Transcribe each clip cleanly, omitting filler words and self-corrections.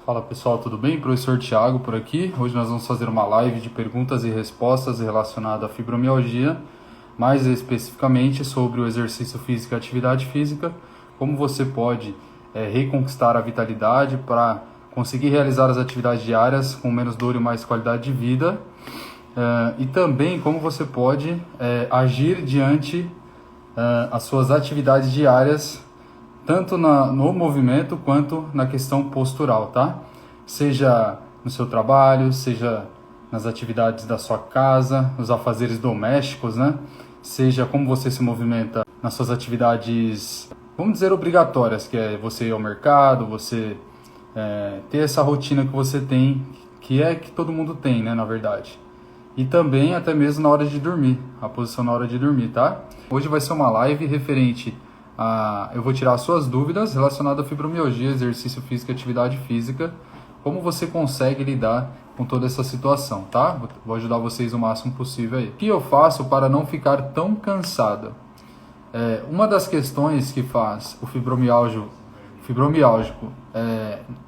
Fala pessoal, tudo bem? Professor Thiago por aqui. Hoje nós vamos fazer uma live de perguntas e respostas relacionada à fibromialgia, mais especificamente sobre o exercício físico e atividade física, como você pode reconquistar a vitalidade para conseguir realizar as atividades diárias com menos dor e mais qualidade de vida, e também como você pode agir diante as suas atividades diárias, tanto no movimento quanto na questão postural, tá? Seja no seu trabalho, seja nas atividades da sua casa, nos afazeres domésticos, né? Seja como você se movimenta nas suas atividades, vamos dizer, obrigatórias, que é você ir ao mercado, você ter essa rotina que você tem, que todo mundo tem, né, na verdade. E também até mesmo na hora de dormir, a posição na hora de dormir, tá? Hoje vai ser uma live referente eu vou tirar suas dúvidas relacionadas à fibromialgia, exercício físico e atividade física, como você consegue lidar com toda essa situação, tá? Vou ajudar vocês o máximo possível aí. O que eu faço para não ficar tão cansada? Uma das questões que faz o fibromialgico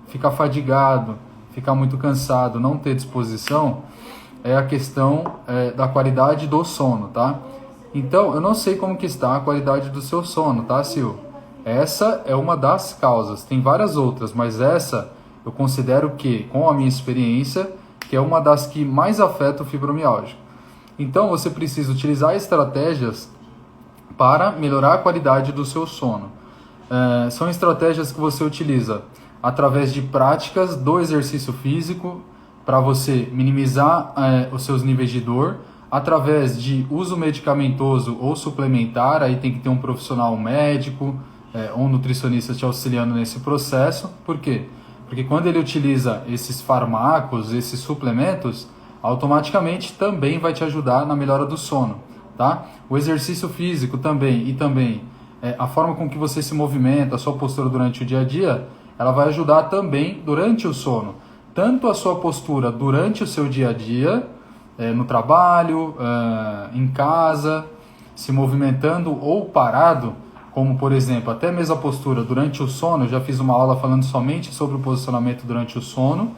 ficar fadigado, ficar muito cansado, não ter disposição, é a questão da qualidade do sono, tá? Então, eu não sei como que está a qualidade do seu sono, tá, Sil? Essa é uma das causas. Tem várias outras, mas essa eu considero que, com a minha experiência, que é uma das que mais afeta o fibromialgia. Então, você precisa utilizar estratégias para melhorar a qualidade do seu sono. São estratégias que você utiliza através de práticas do exercício físico para você minimizar os seus níveis de dor, através de uso medicamentoso ou suplementar, aí tem que ter um profissional médico ou um nutricionista te auxiliando nesse processo. Por quê? Porque quando ele utiliza esses fármacos, esses suplementos, automaticamente também vai te ajudar na melhora do sono, tá? O exercício físico também, e também a forma com que você se movimenta, a sua postura durante o dia a dia, ela vai ajudar também durante o sono. Tanto a sua postura durante o seu dia a dia, no trabalho, em casa, se movimentando ou parado, como por exemplo, até mesmo a postura durante o sono. Eu já fiz uma aula falando somente sobre o posicionamento durante o sono.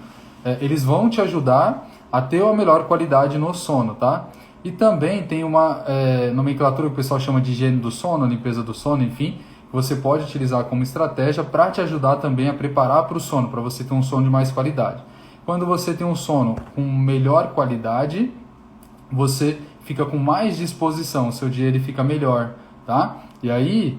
Eles vão te ajudar a ter uma melhor qualidade no sono, tá? E também tem uma nomenclatura que o pessoal chama de higiene do sono, limpeza do sono, enfim, que você pode utilizar como estratégia para te ajudar também a preparar para o sono, para você ter um sono de mais qualidade. Quando você tem um sono com melhor qualidade, você fica com mais disposição, o seu dia ele fica melhor, tá? E aí,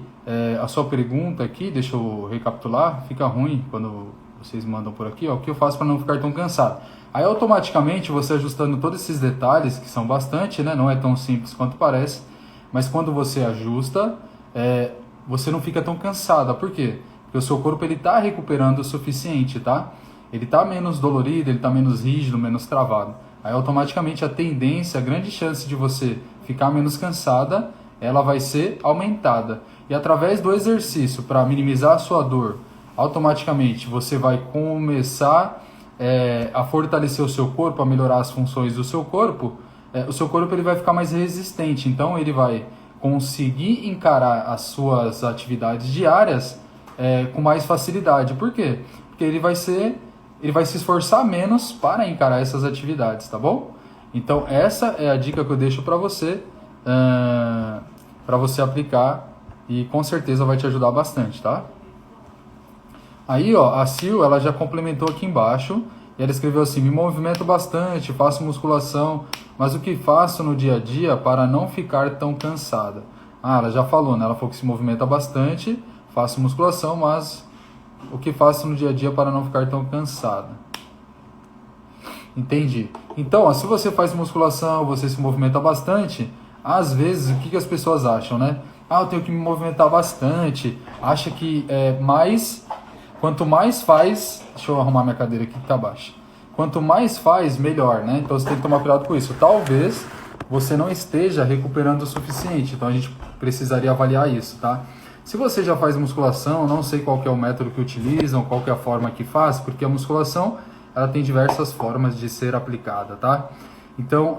a sua pergunta aqui, deixa eu recapitular, fica ruim quando vocês mandam por aqui, ó, o que eu faço para não ficar tão cansado? Aí automaticamente você ajustando todos esses detalhes, que são bastante, né? Não é tão simples quanto parece, mas quando você ajusta, você não fica tão cansada. Por quê? Porque o seu corpo ele está recuperando o suficiente, tá? Ele está menos dolorido, ele está menos rígido, menos travado. Aí automaticamente a tendência, a grande chance de você ficar menos cansada, ela vai ser aumentada. E através do exercício, para minimizar a sua dor, automaticamente você vai começar a fortalecer o seu corpo, a melhorar as funções do seu corpo. O seu corpo ele vai ficar mais resistente, então ele vai conseguir encarar as suas atividades diárias com mais facilidade. Por quê? Porque ele vai se esforçar menos para encarar essas atividades, tá bom? Então essa é a dica que eu deixo para você aplicar, e com certeza vai te ajudar bastante, tá? Aí, ó, a Sil, ela já complementou aqui embaixo, e ela escreveu assim: me movimento bastante, faço musculação, mas o que faço no dia a dia para não ficar tão cansada? Ela já falou, né? Ela falou que se movimenta bastante, faço musculação, mas o que faço no dia a dia para não ficar tão cansada? Entendi. Então, ó, se você faz musculação, você se movimenta bastante, às vezes, o que as pessoas acham, né? Eu tenho que me movimentar bastante. Acha que quanto mais faz... Deixa eu arrumar minha cadeira aqui que tá baixa. Quanto mais faz, melhor, né? Então você tem que tomar cuidado com isso. Talvez você não esteja recuperando o suficiente. Então a gente precisaria avaliar isso, tá? Se você já faz musculação, não sei qual que é o método que utilizam, qual que é a forma que faz, porque a musculação ela tem diversas formas de ser aplicada, tá? Então,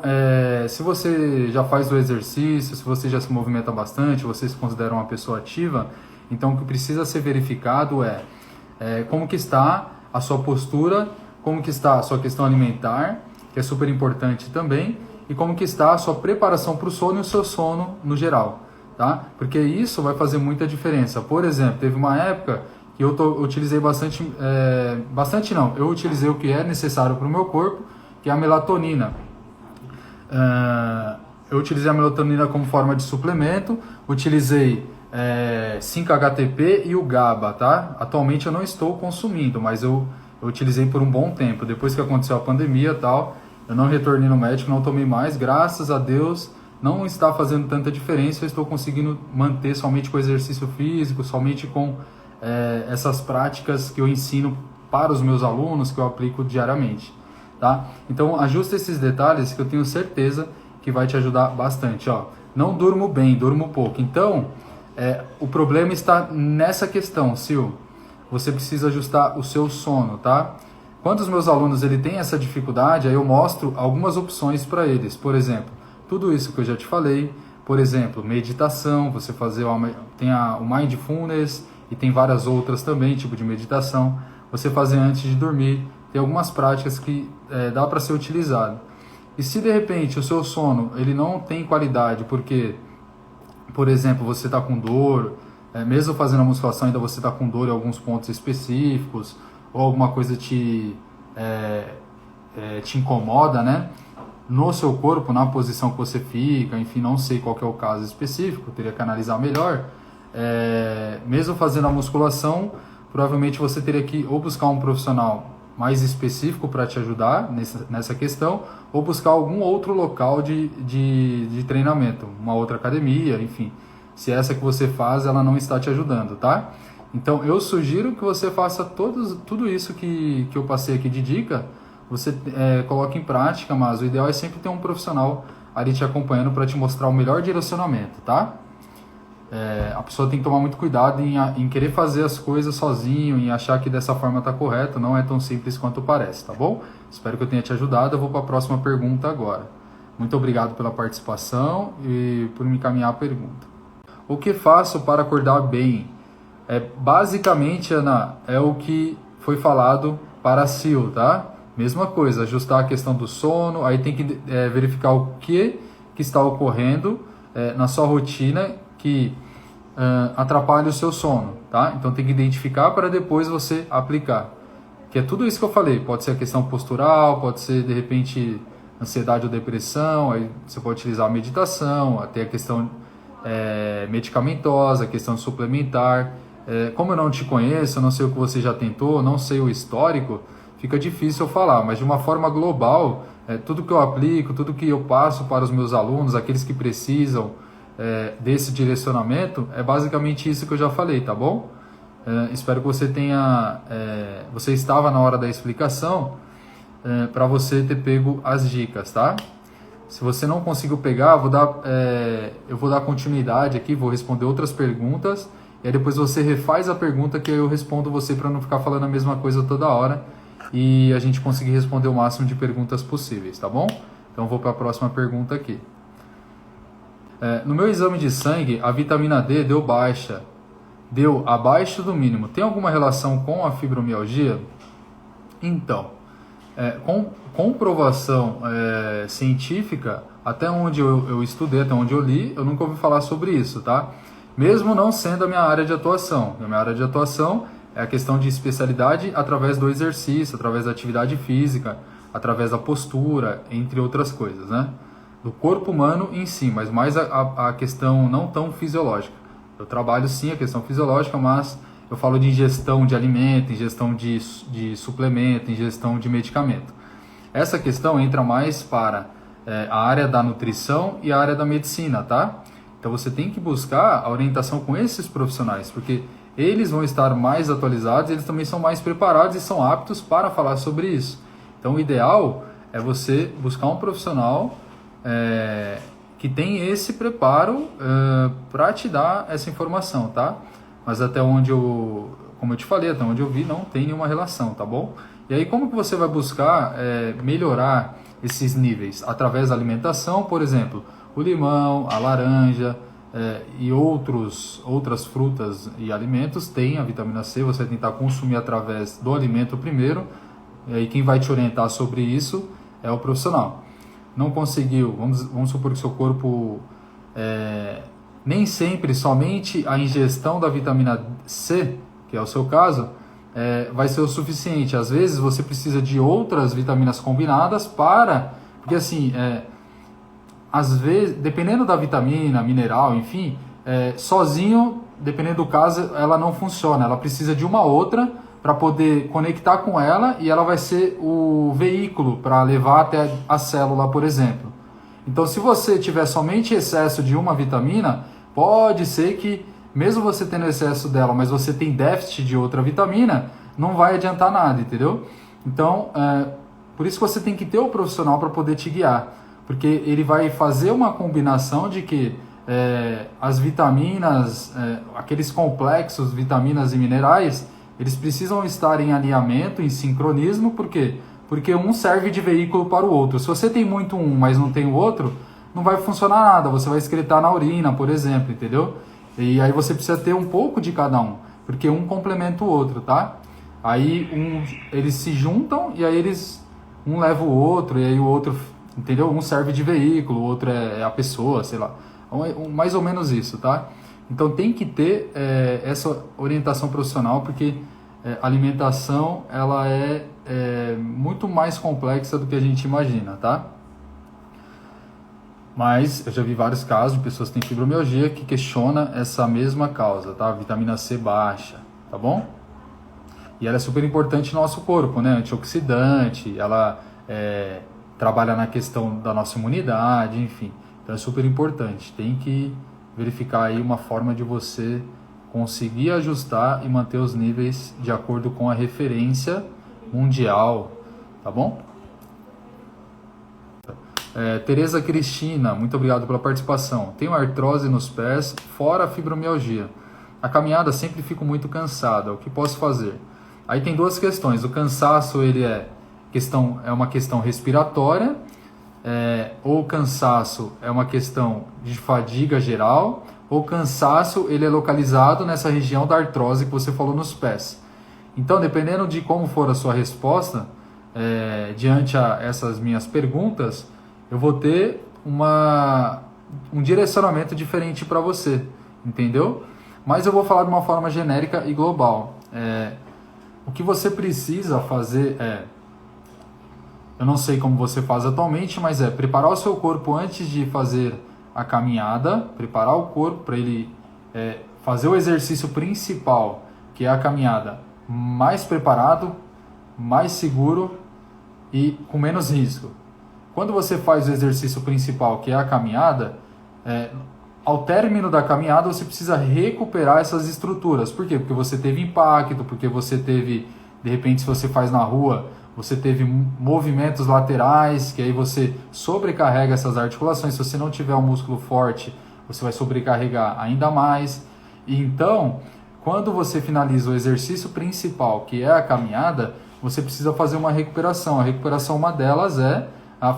se você já faz o exercício, se você já se movimenta bastante, você se considera uma pessoa ativa, então o que precisa ser verificado como que está a sua postura, como que está a sua questão alimentar, que é super importante também, e como que está a sua preparação para o sono e o seu sono no geral, tá? Porque isso vai fazer muita diferença. Por exemplo, teve uma época que eu utilizei eu utilizei o que é necessário para o meu corpo, que é a melatonina. Eu utilizei a melatonina como forma de suplemento, utilizei 5-HTP e o GABA, tá? Atualmente eu não estou consumindo, mas eu utilizei por um bom tempo. Depois que aconteceu a pandemia e tal, eu não retornei no médico, não tomei mais. Graças a Deus, não está fazendo tanta diferença. Eu estou conseguindo manter somente com exercício físico, somente com essas práticas que eu ensino para os meus alunos, que eu aplico diariamente, tá? Então, ajusta esses detalhes que eu tenho certeza que vai te ajudar bastante, ó. Não durmo bem, durmo pouco. Então, o problema está nessa questão, Sil. Você precisa ajustar o seu sono, tá? Quando os meus alunos têm essa dificuldade, aí eu mostro algumas opções para eles. Por exemplo, tudo isso que eu já te falei. Por exemplo, meditação, você fazer tem o Mindfulness e tem várias outras também, tipo de meditação. Você fazer antes de dormir. Tem algumas práticas que dá para ser utilizado. E se de repente o seu sono ele não tem qualidade, porque, por exemplo, você está com dor, mesmo fazendo a musculação ainda você está com dor em alguns pontos específicos, ou alguma coisa te incomoda, né? No seu corpo, na posição que você fica, enfim, não sei qual que é o caso específico, teria que analisar melhor. Mesmo fazendo a musculação, provavelmente você teria que ou buscar um profissional mais específico para te ajudar nessa questão, ou buscar algum outro local de treinamento, uma outra academia, enfim. Se essa que você faz, ela não está te ajudando, tá? Então, eu sugiro que você faça tudo isso que eu passei aqui de dica, você coloque em prática, mas o ideal é sempre ter um profissional ali te acompanhando para te mostrar o melhor direcionamento, tá? A pessoa tem que tomar muito cuidado em querer fazer as coisas sozinho, em achar que dessa forma está correto, não é tão simples quanto parece, tá bom? Espero que eu tenha te ajudado, eu vou para a próxima pergunta agora. Muito obrigado pela participação e por me encaminhar a pergunta. O que faço para acordar bem? Basicamente, Ana, é o que foi falado para a Sil, tá? Mesma coisa, ajustar a questão do sono, aí tem que verificar o que está ocorrendo na sua rotina que atrapalha o seu sono, tá? Então tem que identificar para depois você aplicar. Que é tudo isso que eu falei, pode ser a questão postural, pode ser de repente ansiedade ou depressão, aí você pode utilizar a meditação, até a questão medicamentosa, a questão suplementar. Como eu não te conheço, eu não sei o que você já tentou, não sei o histórico, fica difícil eu falar, mas de uma forma global, tudo que eu aplico, tudo que eu passo para os meus alunos, aqueles que precisam desse direcionamento, é basicamente isso que eu já falei, tá bom? Espero que você você estava na hora da explicação para você ter pego as dicas, tá? Se você não conseguiu pegar, eu vou dar continuidade aqui, vou responder outras perguntas, e aí depois você refaz a pergunta que eu respondo você para não ficar falando a mesma coisa toda hora e a gente conseguir responder o máximo de perguntas possíveis, tá bom? Então vou para a próxima pergunta aqui. No meu exame de sangue, a vitamina D deu abaixo do mínimo. Tem alguma relação com a fibromialgia? Então, com comprovação científica, até onde eu estudei, até onde eu li, eu nunca ouvi falar sobre isso, tá? Mesmo não sendo a minha área de atuação. A minha área de atuação é a questão de especialidade através do exercício, através da atividade física, através da postura, entre outras coisas, né? Do corpo humano em si, mas mais a questão não tão fisiológica. Eu trabalho sim a questão fisiológica, mas eu falo de ingestão de alimento, ingestão de suplemento, ingestão de medicamento. Essa questão entra mais para a área da nutrição e a área da medicina, tá? Então você tem que buscar a orientação com esses profissionais, porque eles vão estar mais atualizados, eles também são mais preparados e são aptos para falar sobre isso. Então o ideal é você buscar um profissional que tem esse preparo para te dar essa informação, tá? Mas até onde como eu te falei, até onde eu vi, não tem nenhuma relação, tá bom? E aí como que você vai buscar melhorar esses níveis? Através da alimentação, por exemplo, o limão, a laranja, e outras frutas e alimentos têm a vitamina C. Você vai tentar consumir através do alimento primeiro, e aí quem vai te orientar sobre isso é o profissional. Não conseguiu, vamos supor que seu corpo nem sempre somente a ingestão da vitamina C, que é o seu caso, vai ser o suficiente. Às vezes você precisa de outras vitaminas combinadas porque assim, às vezes, dependendo da vitamina, mineral, enfim, sozinho, dependendo do caso, ela não funciona. Ela precisa de uma outra para poder conectar com ela, e ela vai ser o veículo para levar até a célula, por exemplo. Então, se você tiver somente excesso de uma vitamina, pode ser que, mesmo você tendo excesso dela, mas você tem déficit de outra vitamina, não vai adiantar nada, entendeu? Então, por isso que você tem que ter o profissional para poder te guiar, porque ele vai fazer uma combinação de que as vitaminas, aqueles complexos, vitaminas e minerais, eles precisam estar em alinhamento, em sincronismo. Por quê? Porque um serve de veículo para o outro. Se você tem muito um, mas não tem o outro, não vai funcionar nada. Você vai excretar na urina, por exemplo, entendeu? E aí você precisa ter um pouco de cada um, porque um complementa o outro, tá? Aí eles se juntam e aí um leva o outro, e aí o outro, entendeu? Um serve de veículo, o outro é a pessoa, sei lá. Mais ou menos isso, tá? Então tem que ter essa orientação profissional, porque a alimentação ela é muito mais complexa do que a gente imagina, tá? Mas eu já vi vários casos de pessoas que têm fibromialgia que questiona essa mesma causa, tá? Vitamina C baixa, tá bom? E ela é super importante no nosso corpo, né? Antioxidante, ela trabalha na questão da nossa imunidade, enfim. Então é super importante. Tem que verificar aí uma forma de você conseguir ajustar e manter os níveis de acordo com a referência mundial, tá bom? Tereza Cristina, muito obrigado pela participação. Tenho artrose nos pés, fora a fibromialgia. A caminhada sempre fico muito cansada. O que posso fazer? Aí tem duas questões. O cansaço ele é uma questão respiratória, ou o cansaço é uma questão de fadiga geral, ou o cansaço ele é localizado nessa região da artrose que você falou nos pés. Então, dependendo de como for a sua resposta diante a essas minhas perguntas, eu vou ter um direcionamento diferente para você, entendeu? Mas eu vou falar de uma forma genérica e global. O que você precisa fazer eu não sei como você faz atualmente, mas preparar o seu corpo antes de fazer a caminhada, preparar o corpo para ele fazer o exercício principal, que é a caminhada, mais preparado, mais seguro e com menos risco. Quando você faz o exercício principal, que é a caminhada, ao término da caminhada você precisa recuperar essas estruturas. Por quê? Porque você teve impacto, porque você teve, de repente, se você faz na rua, você teve movimentos laterais, que aí você sobrecarrega essas articulações. Se você não tiver um músculo forte, você vai sobrecarregar ainda mais. E então, quando você finaliza o exercício principal, que é a caminhada, você precisa fazer uma recuperação. A recuperação, uma delas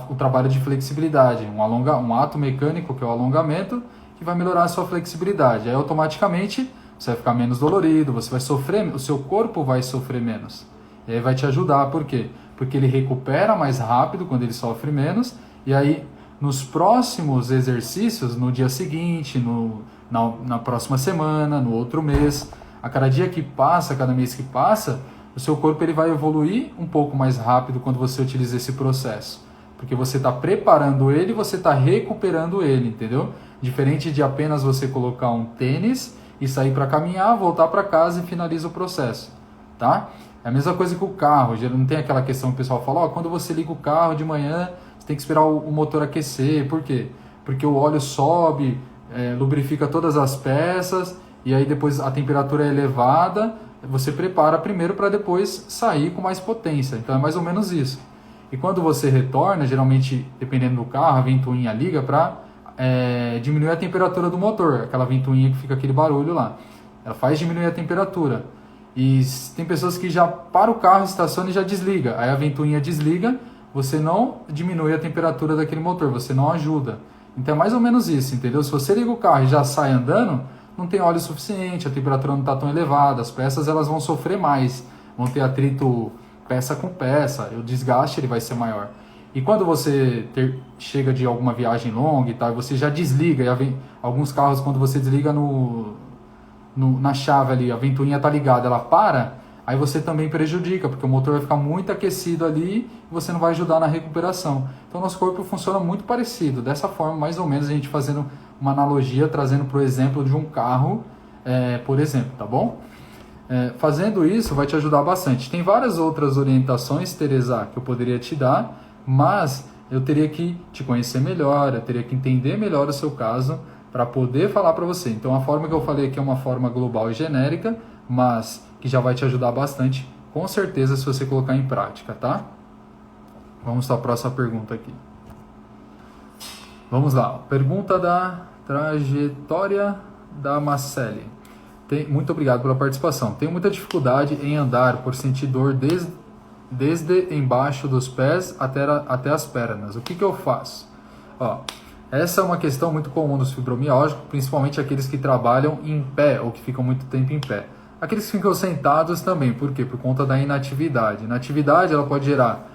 o trabalho de flexibilidade, um ato mecânico, que é o alongamento, que vai melhorar a sua flexibilidade. Aí automaticamente você vai ficar menos dolorido, você vai sofrer, o seu corpo vai sofrer menos. E aí vai te ajudar, por quê? Porque ele recupera mais rápido quando ele sofre menos, e aí nos próximos exercícios, no dia seguinte, na próxima semana, no outro mês, a cada dia que passa, a cada mês que passa, o seu corpo ele vai evoluir um pouco mais rápido quando você utiliza esse processo. Porque você está preparando ele, você está recuperando ele, entendeu? Diferente de apenas você colocar um tênis e sair para caminhar, voltar para casa e finaliza o processo, tá? É a mesma coisa que o carro, não tem aquela questão que o pessoal fala, quando você liga o carro de manhã, você tem que esperar o motor aquecer. Por quê? Porque o óleo sobe, lubrifica todas as peças, e aí depois a temperatura é elevada, você prepara primeiro para depois sair com mais potência. Então é mais ou menos isso. E quando você retorna, geralmente, dependendo do carro, a ventoinha liga para diminuir a temperatura do motor, aquela ventoinha que fica aquele barulho lá. Ela faz diminuir a temperatura. E tem pessoas que já para o carro, estaciona e já desliga. Aí a ventoinha desliga, você não diminui a temperatura daquele motor, você não ajuda. Então é mais ou menos isso, entendeu? Se você liga o carro e já sai andando, não tem óleo suficiente, a temperatura não está tão elevada, as peças elas vão sofrer mais, vão ter atrito peça com peça, o desgaste ele vai ser maior. E quando você chega de alguma viagem longa e tal, você já desliga, e alguns carros quando você desliga na chave ali, a ventoinha tá ligada, ela para, aí você também prejudica, porque o motor vai ficar muito aquecido ali e você não vai ajudar na recuperação. Então nosso corpo funciona muito parecido, dessa forma mais ou menos a gente fazendo uma analogia, trazendo para o exemplo de um carro, por exemplo, tá bom? Fazendo isso vai te ajudar bastante. Tem várias outras orientações, Teresa, que eu poderia te dar, mas eu teria que te conhecer melhor, eu teria que entender melhor o seu caso para poder falar para você. Então a forma que eu falei aqui é uma forma global e genérica, mas que já vai te ajudar bastante, com certeza, se você colocar em prática, tá? Vamos para a próxima pergunta aqui. Vamos lá, pergunta da trajetória da Marcele. Muito obrigado pela participação. Tenho muita dificuldade em andar por sentir dor desde embaixo dos pés até as pernas. O que eu faço? Essa é uma questão muito comum dos fibromialgicos, principalmente aqueles que trabalham em pé ou que ficam muito tempo em pé. Aqueles que ficam sentados também, por quê? Por conta da inatividade. Inatividade ela pode gerar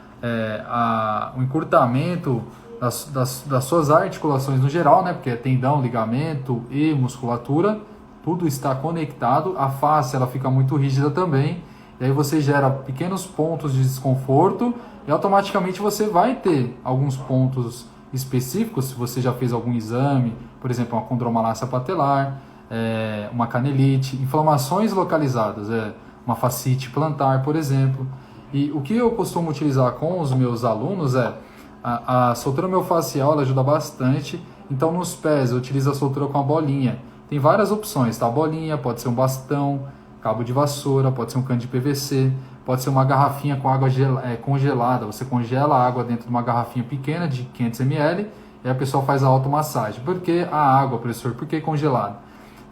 um encurtamento das suas articulações no geral, né? Porque é tendão, ligamento e musculatura, tudo está conectado. A face ela fica muito rígida também, e aí você gera pequenos pontos de desconforto e automaticamente você vai ter alguns pontos específicos, se você já fez algum exame, por exemplo, uma condromalácia patelar, uma canelite, inflamações localizadas, uma fascite plantar, por exemplo. E o que eu costumo utilizar com os meus alunos a soltura miofascial, ela ajuda bastante. Então nos pés eu utilizo a soltura com a bolinha. Tem várias opções, tá? A bolinha, pode ser um bastão, cabo de vassoura, pode ser um cano de PVC, pode ser uma garrafinha com água congelada. Você congela a água dentro de uma garrafinha pequena de 500 ml e a pessoa faz a automassagem. Por que a água, professor? Por que congelada?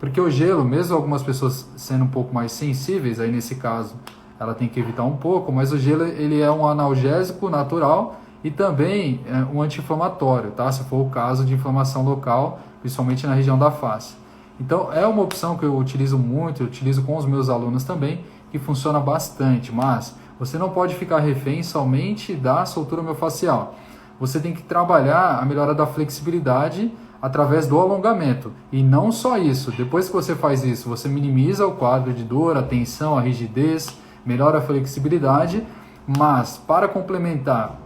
Porque o gelo, mesmo algumas pessoas sendo um pouco mais sensíveis, aí nesse caso ela tem que evitar um pouco, mas o gelo ele é um analgésico natural e também um anti-inflamatório, tá? Se for o caso de inflamação local, principalmente na região da face. Então é uma opção que eu utilizo muito, eu utilizo com os meus alunos também, que funciona bastante, mas você não pode ficar refém somente da soltura miofascial. Você tem que trabalhar a melhora da flexibilidade através do alongamento. E não só isso, depois que você faz isso, você minimiza o quadro de dor, a tensão, a rigidez, melhora a flexibilidade, mas para complementar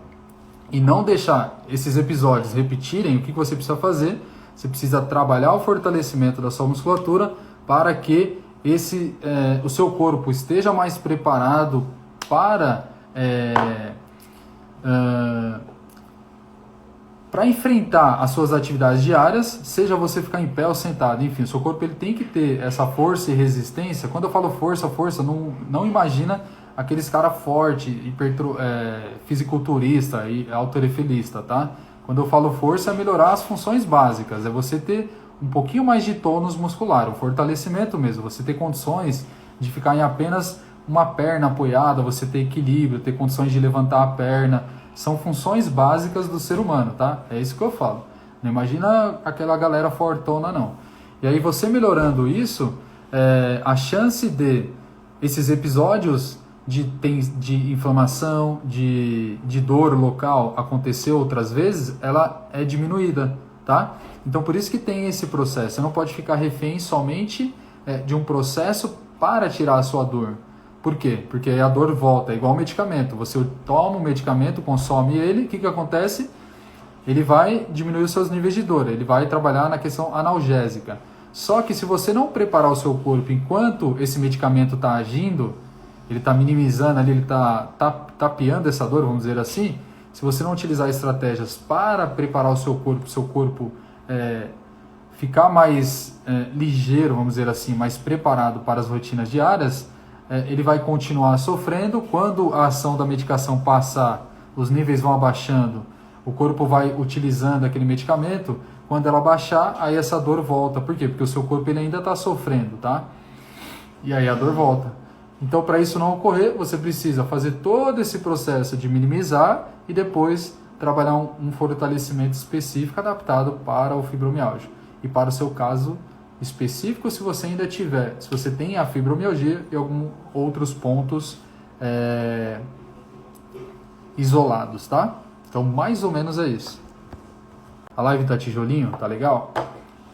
e não deixar esses episódios repetirem, o que você precisa fazer? Você precisa trabalhar o fortalecimento da sua musculatura para que o seu corpo esteja mais preparado para enfrentar as suas atividades diárias, seja você ficar em pé ou sentado, enfim, o seu corpo ele tem que ter essa força e resistência. Quando eu falo força, não imagina aqueles caras fortes, fisiculturista e halterofilista, tá? Quando eu falo força, é melhorar as funções básicas, é você ter um pouquinho mais de tônus muscular, o fortalecimento mesmo, você ter condições de ficar em apenas uma perna apoiada, você ter equilíbrio, ter condições de levantar a perna, são funções básicas do ser humano, tá? É isso que eu falo. Não imagina aquela galera fortona, não. E aí você melhorando isso, a chance de esses episódios de inflamação, de dor local acontecer outras vezes, ela é diminuída, tá? Então por isso que tem esse processo. Você não pode ficar refém somente de um processo para tirar a sua dor. Por quê? Porque aí a dor volta, é igual medicamento. Você toma o medicamento, consome ele, o que acontece? Ele vai diminuir os seus níveis de dor, ele vai trabalhar na questão analgésica. Só que se você não preparar o seu corpo enquanto esse medicamento está agindo, ele está minimizando ali, ele está tapeando essa dor, vamos dizer assim, se você não utilizar estratégias para preparar o seu corpo ficar mais ligeiro, vamos dizer assim, mais preparado para as rotinas diárias, ele vai continuar sofrendo. Quando a ação da medicação passar, os níveis vão abaixando, o corpo vai utilizando aquele medicamento, quando ela baixar, aí essa dor volta. Por quê? Porque o seu corpo ele ainda está sofrendo, tá? E aí a dor volta. Então, para isso não ocorrer, você precisa fazer todo esse processo de minimizar e depois trabalhar um fortalecimento específico adaptado para o fibromialgia. E para o seu caso específico, se você ainda tiver, se você tem a fibromialgia e alguns outros pontos isolados, tá? Então, mais ou menos é isso. A live tá tijolinho? Tá legal?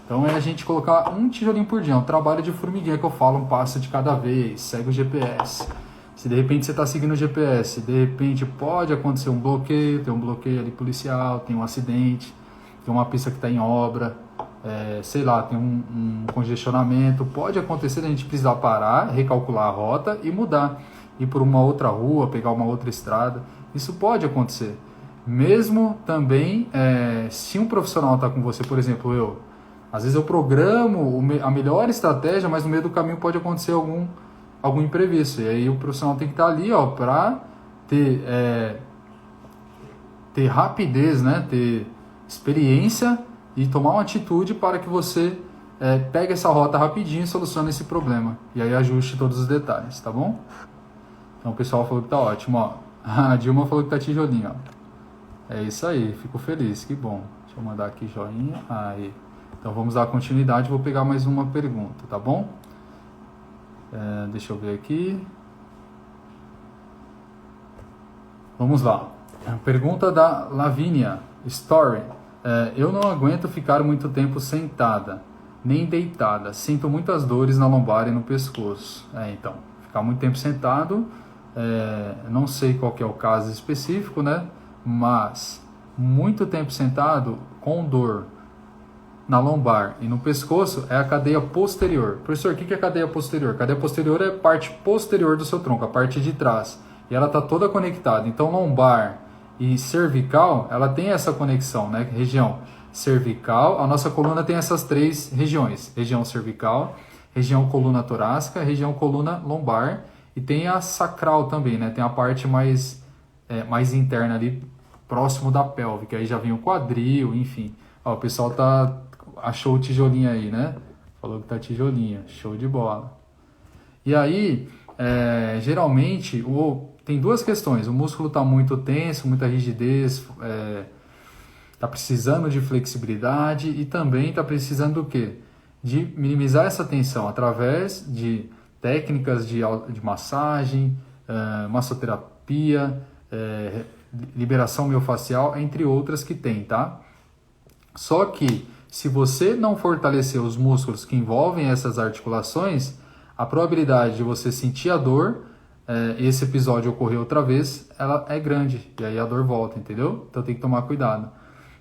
Então é a gente colocar um tijolinho por dia, um trabalho de formiguinha que eu falo, um passo de cada vez, segue o GPS. Se de repente você está seguindo o GPS, de repente pode acontecer um bloqueio, tem um bloqueio ali policial, tem um acidente, tem uma pista que está em obra, sei lá, tem um congestionamento, pode acontecer, a gente precisar parar, recalcular a rota e mudar, ir por uma outra rua, pegar uma outra estrada, isso pode acontecer. Mesmo também, se um profissional está com você, por exemplo, às vezes eu programo a melhor estratégia, mas no meio do caminho pode acontecer algum imprevisto. E aí o profissional tem que estar ali para ter rapidez, né? Ter experiência e tomar uma atitude para que você pegue essa rota rapidinho e solucione esse problema. E aí ajuste todos os detalhes, tá bom? Então o pessoal falou que tá ótimo, ó. A Dilma falou que tá tijolinho, ó. É isso aí, fico feliz, que bom. Deixa eu mandar aqui joinha. Aí. Então vamos dar continuidade, vou pegar mais uma pergunta, tá bom? Deixa eu ver aqui. Vamos lá. Pergunta da Lavínia Story. Eu não aguento ficar muito tempo sentada, nem deitada. Sinto muitas dores na lombar e no pescoço. Então, ficar muito tempo sentado, não sei qual que é o caso específico, né? Mas muito tempo sentado com dor na lombar e no pescoço é a cadeia posterior. Professor, o que é a cadeia posterior? A cadeia posterior é a parte posterior do seu tronco, a parte de trás. E ela está toda conectada. Então, lombar e cervical, ela tem essa conexão, né? Região cervical, a nossa coluna tem essas três regiões. Região cervical, região coluna torácica, região coluna lombar. E tem a sacral também, né? Tem a parte mais interna ali, próximo da pelve, que aí já vem o quadril, enfim. Ó, o pessoal achou o tijolinho aí, né? Falou que tá tijolinho, show de bola. E aí, geralmente, tem duas questões. O músculo está muito tenso, muita rigidez, está precisando de flexibilidade e também está precisando do quê? De minimizar essa tensão através de técnicas de massagem, massoterapia, liberação miofascial, entre outras que tem, tá? Só que se você não fortalecer os músculos que envolvem essas articulações, a probabilidade de você sentir a dor, esse episódio ocorrer outra vez, ela é grande. E aí a dor volta, entendeu? Então tem que tomar cuidado.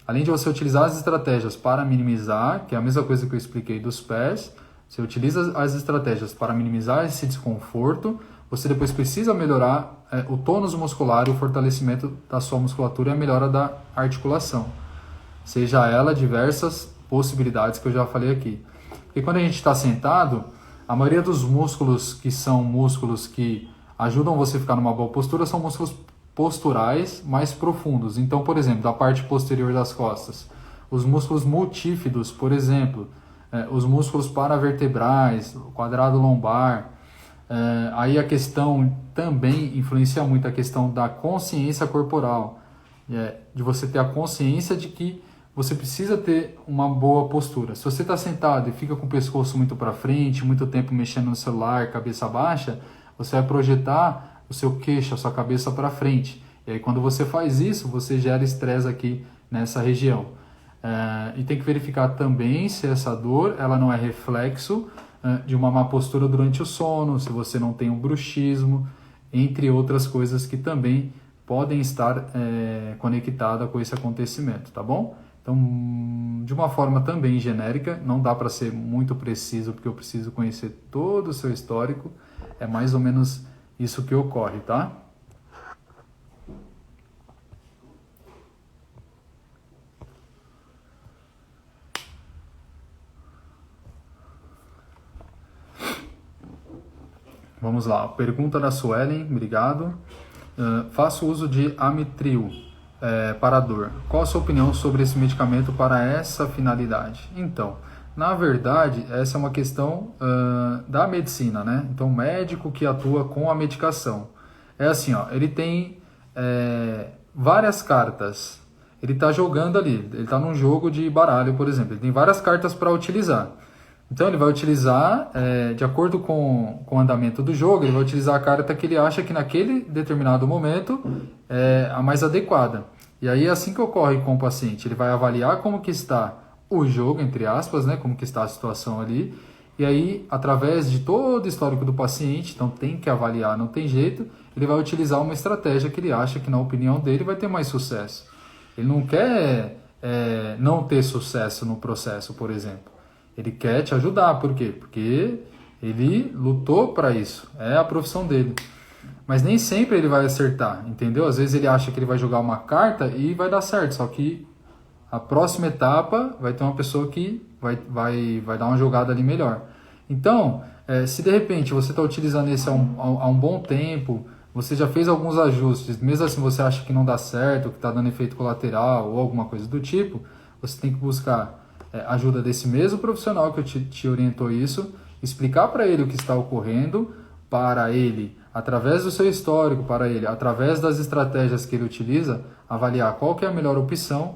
Além de você utilizar as estratégias para minimizar, que é a mesma coisa que eu expliquei dos pés, você utiliza as estratégias para minimizar esse desconforto, você depois precisa melhorar o tônus muscular e o fortalecimento da sua musculatura e a melhora da articulação. Seja ela diversas possibilidades que eu já falei aqui. Porque quando a gente está sentado, a maioria dos músculos que são músculos que ajudam você a ficar numa boa postura são músculos posturais mais profundos. Então, por exemplo, da parte posterior das costas, os músculos multífidos, por exemplo, os músculos paravertebrais, o quadrado lombar. Aí a questão também influencia muito a questão da consciência corporal, de você ter a consciência de que você precisa ter uma boa postura. Se você está sentado e fica com o pescoço muito para frente, muito tempo mexendo no celular, cabeça baixa, você vai projetar o seu queixo, a sua cabeça para frente. E aí quando você faz isso, você gera estresse aqui nessa região. E tem que verificar também se essa dor ela não é reflexo de uma má postura durante o sono, se você não tem um bruxismo, entre outras coisas que também podem estar conectadas com esse acontecimento, tá bom? Então, de uma forma também genérica, não dá para ser muito preciso, porque eu preciso conhecer todo o seu histórico, é mais ou menos isso que ocorre, tá? Vamos lá, pergunta da Suelen, obrigado. Faço uso de Amitril para dor. Qual a sua opinião sobre esse medicamento para essa finalidade? Então, na verdade, essa é uma questão da medicina, né? Então, o médico que atua com a medicação. É assim, ó, ele tem várias cartas. ele está jogando ali, ele está num jogo de baralho, por exemplo, ele tem várias cartas para utilizar. Então ele vai utilizar, de acordo com o andamento do jogo, ele vai utilizar a carta que ele acha que naquele determinado momento é a mais adequada. E aí é assim que ocorre com o paciente, ele vai avaliar como que está o jogo, entre aspas, né, como que está a situação ali, e aí, através de todo o histórico do paciente, então tem que avaliar, não tem jeito, ele vai utilizar uma estratégia que ele acha que, na opinião dele, vai ter mais sucesso. Ele não quer não ter sucesso no processo, por exemplo. Ele quer te ajudar, por quê? Porque ele lutou para isso, é a profissão dele. Mas nem sempre ele vai acertar, entendeu? Às vezes ele acha que ele vai jogar uma carta e vai dar certo, só que a próxima etapa vai ter uma pessoa que vai dar uma jogada ali melhor. Então, se de repente você está utilizando esse há um bom tempo, você já fez alguns ajustes, mesmo assim você acha que não dá certo, que está dando efeito colateral ou alguma coisa do tipo, você tem que buscar ajuda desse mesmo profissional que te orientou isso, explicar para ele o que está ocorrendo, para ele, através do seu histórico, para ele, através das estratégias que ele utiliza, avaliar qual que é a melhor opção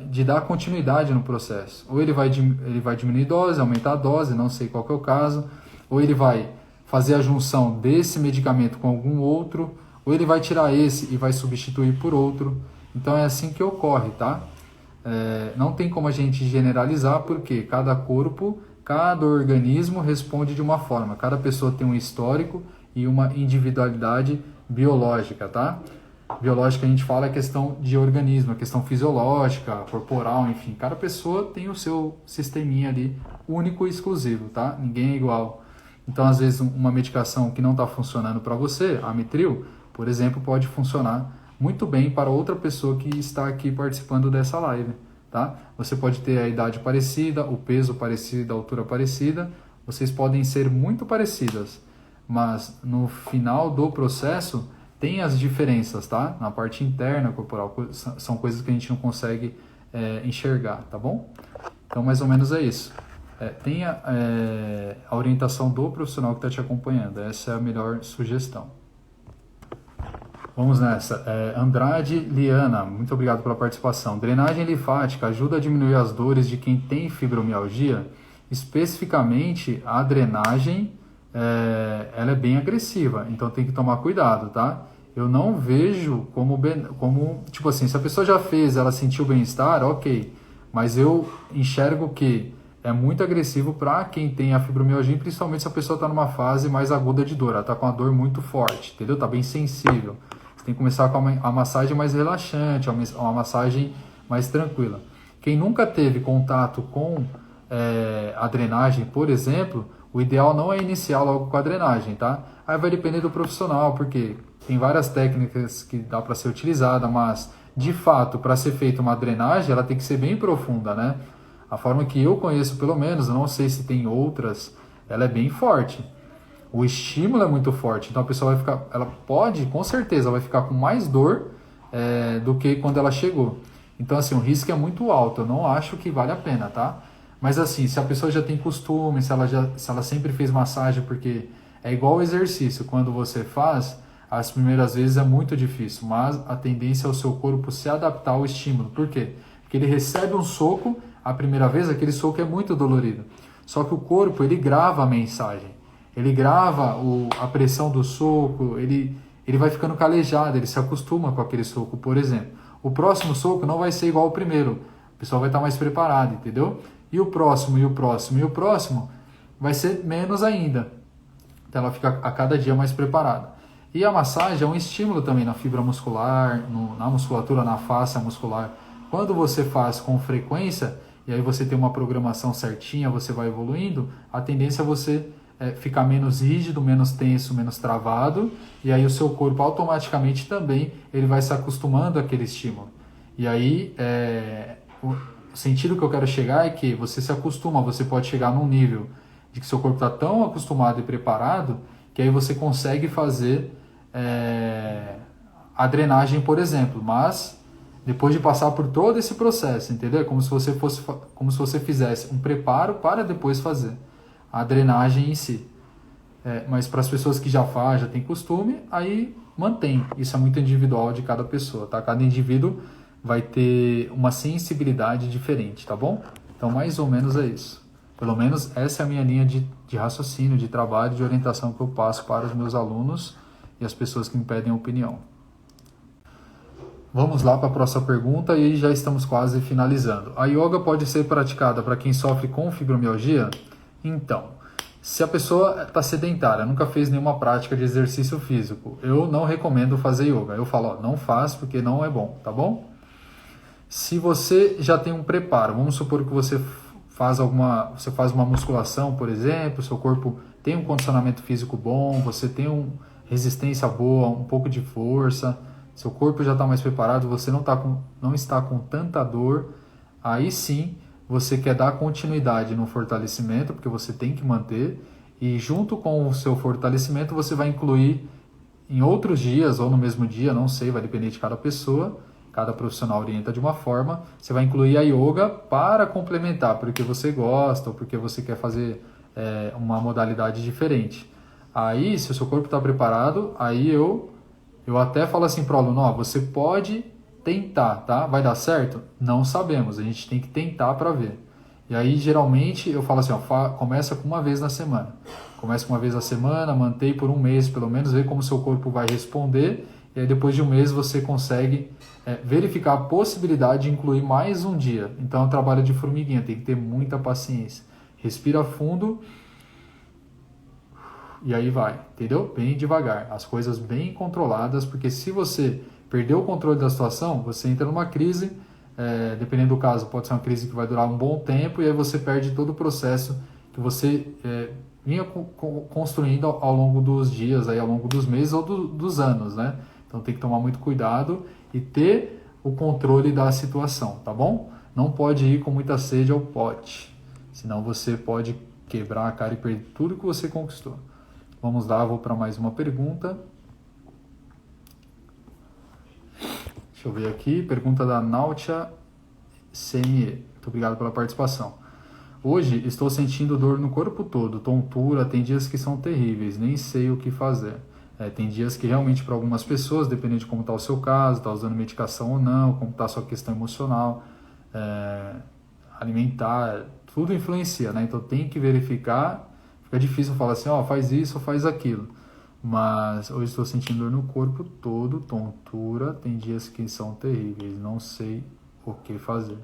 de dar continuidade no processo. Ou ele vai diminuir dose, aumentar a dose, não sei qual que é o caso, ou ele vai fazer a junção desse medicamento com algum outro, ou ele vai tirar esse e vai substituir por outro. Então é assim que ocorre, tá? Não tem como a gente generalizar, porque cada corpo, cada organismo responde de uma forma. Cada pessoa tem um histórico e uma individualidade biológica, tá? Biológica a gente fala a questão de organismo, a questão fisiológica, corporal, enfim. Cada pessoa tem o seu sisteminha ali único e exclusivo, tá? Ninguém é igual. Então, às vezes, uma medicação que não está funcionando para você, a Amitril, por exemplo, pode funcionar muito bem para outra pessoa que está aqui participando dessa live, tá? Você pode ter a idade parecida, o peso parecido, a altura parecida, vocês podem ser muito parecidas, mas no final do processo tem as diferenças, tá? Na parte interna corporal, são coisas que a gente não consegue enxergar, tá bom? Então, mais ou menos é isso. Tenha a orientação do profissional que está te acompanhando, essa é a melhor sugestão. Vamos nessa. Andrade Liana, muito obrigado pela participação. Drenagem linfática ajuda a diminuir as dores de quem tem fibromialgia? Especificamente, a drenagem ela é bem agressiva, então tem que tomar cuidado, tá? Eu não vejo como tipo assim, se a pessoa já fez, ela sentiu bem-estar, ok, mas eu enxergo que é muito agressivo para quem tem a fibromialgia, principalmente se a pessoa está numa fase mais aguda de dor, ela está com a dor muito forte, entendeu? Está bem sensível. Você tem que começar com a massagem mais relaxante, uma massagem mais tranquila. Quem nunca teve contato com a drenagem, por exemplo, o ideal não é iniciar logo com a drenagem, tá? Aí vai depender do profissional, porque tem várias técnicas que dá para ser utilizada, mas de fato, para ser feita uma drenagem, ela tem que ser bem profunda, né? A forma que eu conheço, pelo menos, eu não sei se tem outras, ela é bem forte. O estímulo é muito forte, então a pessoa vai ficar, ela pode, com certeza, vai ficar com mais dor do que quando ela chegou. Então, assim, o risco é muito alto, eu não acho que vale a pena, tá? Mas assim, se a pessoa já tem costume, se ela sempre fez massagem, porque é igual o exercício, quando você faz, as primeiras vezes é muito difícil, mas a tendência é o seu corpo se adaptar ao estímulo. Por quê? Porque ele recebe um soco, a primeira vez aquele soco é muito dolorido. Só que o corpo, ele grava a mensagem, ele grava a pressão do soco, ele vai ficando calejado, ele se acostuma com aquele soco, por exemplo. O próximo soco não vai ser igual ao primeiro, o pessoal vai estar mais preparado, entendeu? E o próximo, e o próximo, e o próximo vai ser menos ainda. Então ela fica a cada dia mais preparada. E a massagem é um estímulo também na fibra muscular, na musculatura, na face muscular. Quando você faz com frequência, e aí você tem uma programação certinha, você vai evoluindo, a tendência é você ficar menos rígido, menos tenso, menos travado, e aí o seu corpo automaticamente também ele vai se acostumando àquele estímulo. E aí o sentido que eu quero chegar é que você se acostuma, você pode chegar num nível de que seu corpo está tão acostumado e preparado que aí você consegue fazer a drenagem, por exemplo, mas depois de passar por todo esse processo, entendeu? É como se você fizesse um preparo para depois fazer a drenagem em si. Mas para as pessoas que já fazem, já tem costume, aí mantém. Isso é muito individual de cada pessoa, tá? Cada indivíduo vai ter uma sensibilidade diferente, tá bom? Então, mais ou menos é isso. Pelo menos essa é a minha linha de raciocínio, de trabalho, de orientação que eu passo para os meus alunos e as pessoas que me pedem opinião. Vamos lá para a próxima pergunta e já estamos quase finalizando. A yoga pode ser praticada para quem sofre com fibromialgia? Então, se a pessoa está sedentária, nunca fez nenhuma prática de exercício físico, eu não recomendo fazer yoga. Eu falo, ó, não faz porque não é bom, tá bom? Se você já tem um preparo, vamos supor que você faz uma musculação, por exemplo, seu corpo tem um condicionamento físico bom, você tem uma resistência boa, um pouco de força, seu corpo já está mais preparado, você não está com tanta dor, aí sim você quer dar continuidade no fortalecimento, porque você tem que manter, e junto com o seu fortalecimento você vai incluir em outros dias ou no mesmo dia, não sei, vai depender de cada pessoa, cada profissional orienta de uma forma, você vai incluir a yoga para complementar, porque você gosta ou porque você quer fazer uma modalidade diferente. Aí, se o seu corpo está preparado, aí eu até falo assim para o aluno, ó, você pode tentar, tá? Vai dar certo? Não sabemos, a gente tem que tentar para ver. E aí, geralmente, eu falo assim, ó, começa com uma vez na semana. Começa com uma vez na semana, mantém por um mês, pelo menos, ver como o seu corpo vai responder, e aí depois de um mês você consegue verificar a possibilidade de incluir mais um dia. Então, é um trabalho de formiguinha, tem que ter muita paciência. Respira fundo e aí vai, entendeu? Bem devagar, as coisas bem controladas, porque se você perder o controle da situação, você entra numa crise, dependendo do caso, pode ser uma crise que vai durar um bom tempo, e aí você perde todo o processo que você vinha construindo ao longo dos dias, aí, ao longo dos meses ou dos anos, né? Então tem que tomar muito cuidado e ter o controle da situação, tá bom? Não pode ir com muita sede ao pote, senão você pode quebrar a cara e perder tudo que você conquistou. Vamos lá, vou para mais uma pergunta. Deixa eu ver aqui, pergunta da Náutia CME. Muito obrigado pela participação. Hoje estou sentindo dor no corpo todo, tontura, tem dias que são terríveis, nem sei o que fazer. Tem dias que realmente para algumas pessoas, dependendo de como está o seu caso, está usando medicação ou não, como está a sua questão emocional, alimentar, tudo influencia, né? Então tem que verificar, fica difícil falar assim, ó, faz isso ou faz aquilo. Mas hoje estou sentindo dor no corpo todo, tontura, tem dias que são terríveis, não sei o que fazer.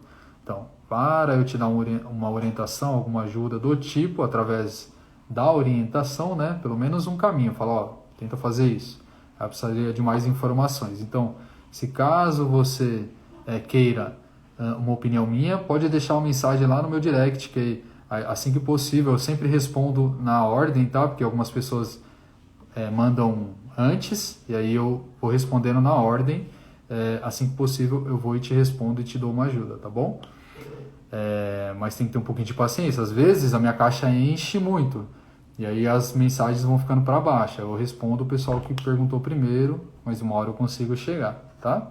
Então, para eu te dar uma orientação, alguma ajuda do tipo, através da orientação, né, pelo menos um caminho, fala, ó, tenta fazer isso. Eu precisaria de mais informações. Então, se caso você queira uma opinião minha, pode deixar uma mensagem lá no meu direct, que assim que possível eu sempre respondo na ordem, tá? Porque algumas pessoas mandam antes, e aí eu vou respondendo na ordem, assim que possível eu vou e te respondo e te dou uma ajuda, tá bom? Mas tem que ter um pouquinho de paciência, às vezes a minha caixa enche muito, e aí as mensagens vão ficando para baixo, eu respondo o pessoal que perguntou primeiro, mas uma hora eu consigo chegar, tá?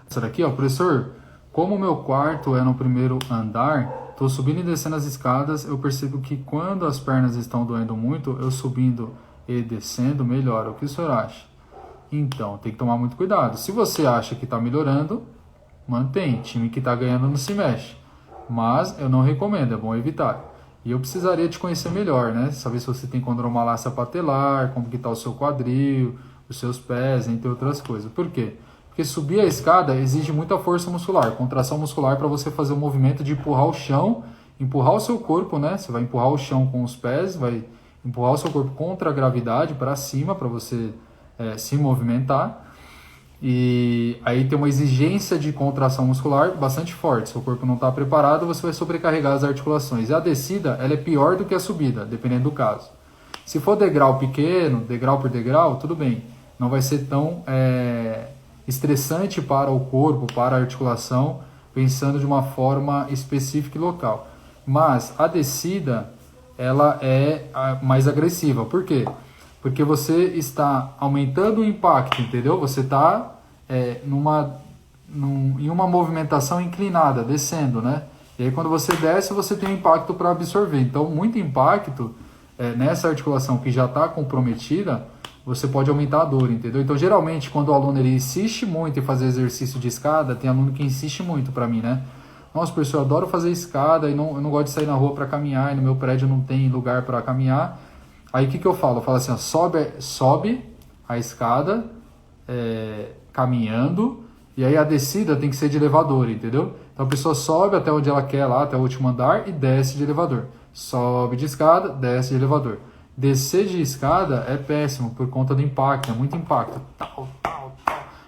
Essa daqui, ó, professor, como o meu quarto é no primeiro andar, estou subindo e descendo as escadas, eu percebo que quando as pernas estão doendo muito, eu subindo e descendo melhora. O que o senhor acha? Então, tem que tomar muito cuidado. Se você acha que está melhorando, mantém. Time que está ganhando não se mexe. Mas eu não recomendo, é bom evitar. E eu precisaria te conhecer melhor, né? Saber se você tem condromalácia patelar, como que está o seu quadril, os seus pés, entre outras coisas. Por quê? Porque subir a escada exige muita força muscular, contração muscular para você fazer o movimento de empurrar o chão, empurrar o seu corpo, né? Você vai empurrar o chão com os pés, vai empurrar o seu corpo contra a gravidade para cima para você se movimentar. E aí tem uma exigência de contração muscular bastante forte. Se o corpo não está preparado, você vai sobrecarregar as articulações. E a descida ela é pior do que a subida, dependendo do caso. Se for degrau pequeno, degrau por degrau, tudo bem. Não vai ser tão estressante para o corpo, para a articulação, pensando de uma forma específica e local. Mas a descida ela é mais agressiva. Por quê? Porque você está aumentando o impacto, entendeu? Você está em uma movimentação inclinada, descendo, né? E aí quando você desce, você tem um impacto para absorver. Então, muito impacto nessa articulação que já está comprometida, você pode aumentar a dor, entendeu? Então, geralmente, quando o aluno ele insiste muito em fazer exercício de escada, tem aluno que insiste muito para mim, né? Nossa, professor, eu adoro fazer escada e eu não gosto de sair na rua para caminhar, e no meu prédio não tem lugar para caminhar. Aí, o que eu falo? Eu falo assim, ó, sobe a escada caminhando, e aí a descida tem que ser de elevador, entendeu? Então, a pessoa sobe até onde ela quer, lá até o último andar, e desce de elevador. Sobe de escada, desce de elevador. Descer de escada é péssimo por conta do impacto, é muito impacto.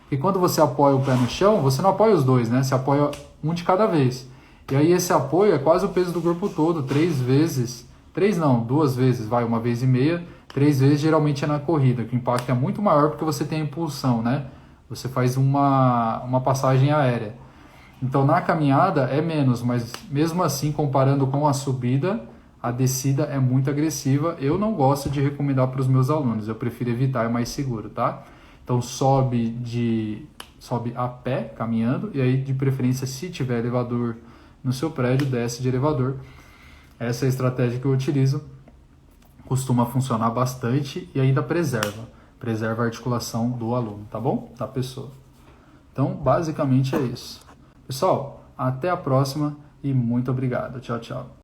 Porque quando você apoia o pé no chão, você não apoia os dois, né? Você apoia um de cada vez. E aí esse apoio é quase o peso do corpo todo, 3 vezes. 3 não, 2 vezes, vai, 1,5 vezes. 3 vezes geralmente é na corrida, que o impacto é muito maior porque você tem a impulsão, né? Você faz uma passagem aérea. Então na caminhada é menos, mas mesmo assim, comparando com a subida, a descida é muito agressiva. Eu não gosto de recomendar para os meus alunos, eu prefiro evitar, é mais seguro, tá? Então sobe a pé, caminhando, e aí de preferência, se tiver elevador no seu prédio, desce de elevador. Essa é a estratégia que eu utilizo, costuma funcionar bastante e ainda preserva a articulação do aluno, tá bom? Da pessoa. Então, basicamente é isso. Pessoal, até a próxima e muito obrigado. Tchau, tchau.